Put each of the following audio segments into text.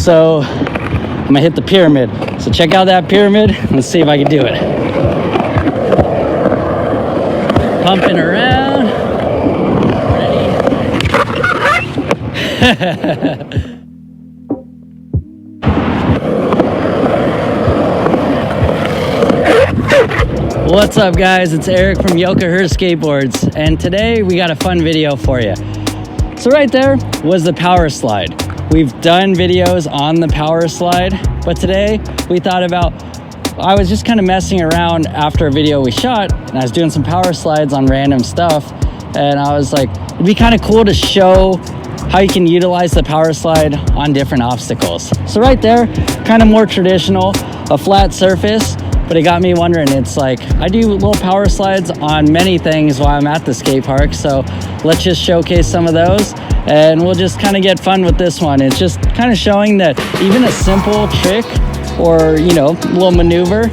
So I'm gonna hit the pyramid. So check out that pyramid. Let's see if I can do it. Pumping around. Ready? What's up guys, it's Eric from Her Skateboards, and today we got a fun video for you. So right there was the Powerslide. We've done videos on the Powerslide, but today we thought about, I was just kind of messing around after a video we shot, and I was doing some Powerslides on random stuff, and I was like, it'd be kind of cool to show how you can utilize the Powerslide on different obstacles. So right there, kind of more traditional, a flat surface. But it got me wondering, it's like, I do little power slides on many things while I'm at the skate park, so let's just showcase some of those, and we'll just kind of get fun with this one. It's just kind of showing that even a simple trick, or, you know, little maneuver,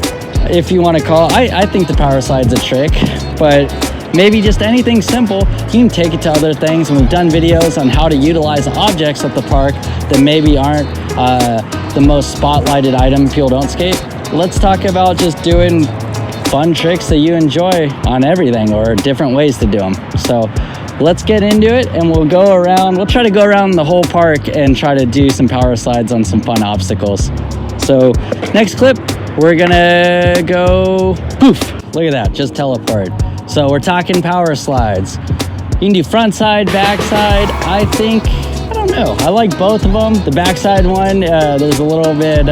if you want to call it, I think the power slide's a trick, but maybe just anything simple, you can take it to other things, and we've done videos on how to utilize objects at the park that maybe aren't the most spotlighted item if people don't skate. Let's talk about just doing fun tricks that you enjoy on everything, or different ways to do them. So let's get into it, and we'll go around. We'll try to go around the whole park and try to do some power slides on some fun obstacles. So next clip, we're gonna go poof. Look at that, just teleport. So we're talking power slides. You can do front side, back side. I think, I don't know, I like both of them. The backside one, there's a little bit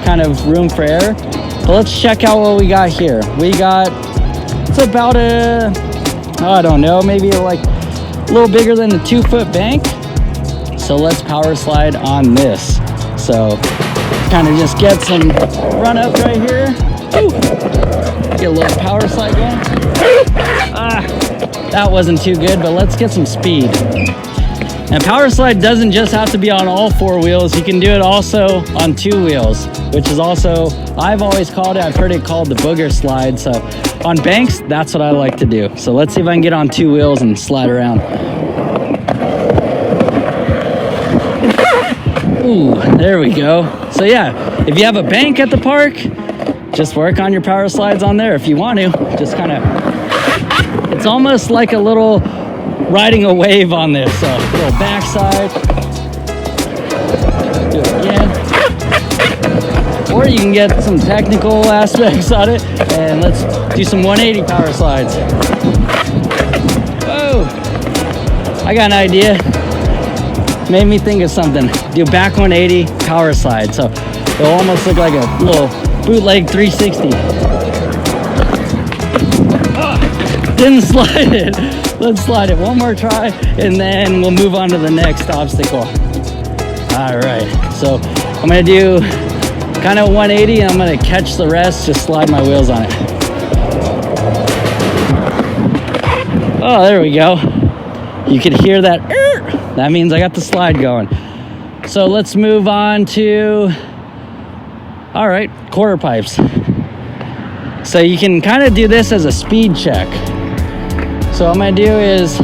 kind of room for error. But let's check out what we got here. We got, it's about a, I don't know, maybe like a little bigger than a 2-foot bank. So let's power slide on this. So kind of just get some run up right here. Ooh. Get a little power slide going. That wasn't too good, but let's get some speed. And Powerslide doesn't just have to be on all 4 wheels. You can do it also on 2 wheels, which is also, I've always called it, I've heard it called the booger slide. So on banks, that's what I like to do. So let's see if I can get on 2 wheels and slide around. Ooh, there we go. So yeah, if you have a bank at the park, just work on your power slides on there if you want to. Just kind of, it's almost like a little riding a wave on this. So a little backside, do it again, or you can get some technical aspects on it, and let's do some 180 power slides. Whoa, I got an idea, made me think of something. Do back 180 power slide, so it'll almost look like a little bootleg 360. Didn't slide it. Let's slide it one more try, and then we'll move on to the next obstacle. All right, so I'm gonna do kind of 180, and I'm gonna catch the rest, just slide my wheels on it. Oh, there we go. You could hear that. That means I got the slide going. So let's move on to, all right, quarter pipes. So you can kind of do this as a speed check. So what I'm gonna do is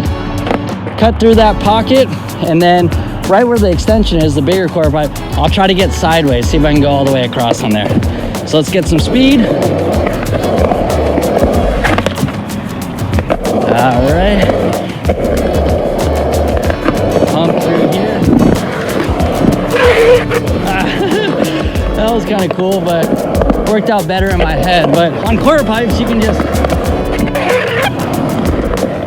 cut through that pocket, and then right where the extension is, the bigger quarter pipe, I'll try to get sideways, see if I can go all the way across on there. So let's get some speed. All right. Pump through here. That was kind of cool, but worked out better in my head. But on quarter pipes, you can just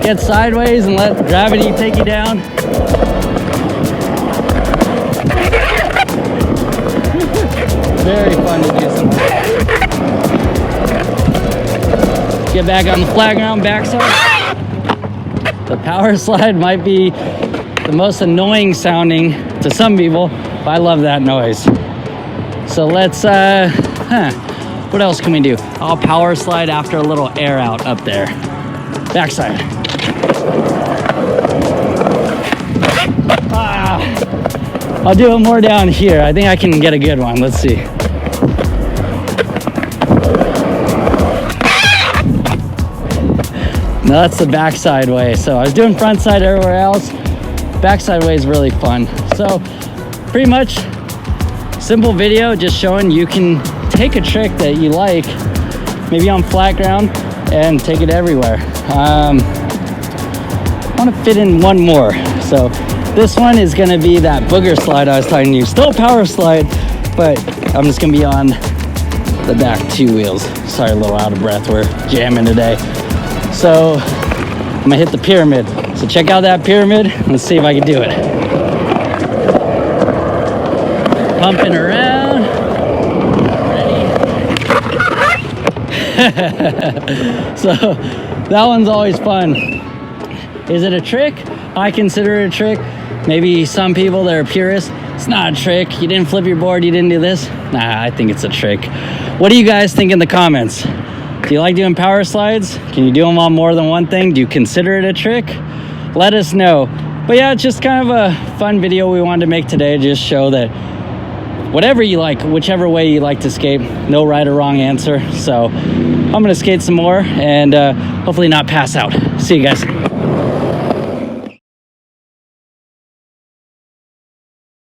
get sideways and let gravity take you down. Very fun to do something. Get back on the flat ground backside. The power slide might be the most annoying sounding to some people, but I love that noise. So let's, what else can we do? I'll power slide after a little air out up there. Backside. I'll do it more down here. I think I can get a good one. Let's see. No, that's the backside way. So I was doing front side everywhere else. Backside way is really fun. So pretty much simple video just showing you can take a trick that you like, maybe on flat ground, and take it everywhere. I want to fit in one more. So this one is going to be that booger slide I was talking to you. Still power slide, but I'm just going to be on the back 2 wheels. Sorry, a little out of breath. We're jamming today. So I'm going to hit the pyramid. So check out that pyramid. Let's see if I can do it. Pumping around. Ready? So that one's always fun. Is it a trick? I consider it a trick. Maybe some people that are purists, it's not a trick. You didn't flip your board, you didn't do this. Nah, I think it's a trick. What do you guys think in the comments? Do you like doing power slides? Can you do them on more than one thing? Do you consider it a trick? Let us know. But yeah, it's just kind of a fun video we wanted to make today, just show that whatever you like, whichever way you like to skate, no right or wrong answer. So I'm gonna skate some more and hopefully not pass out. See you guys.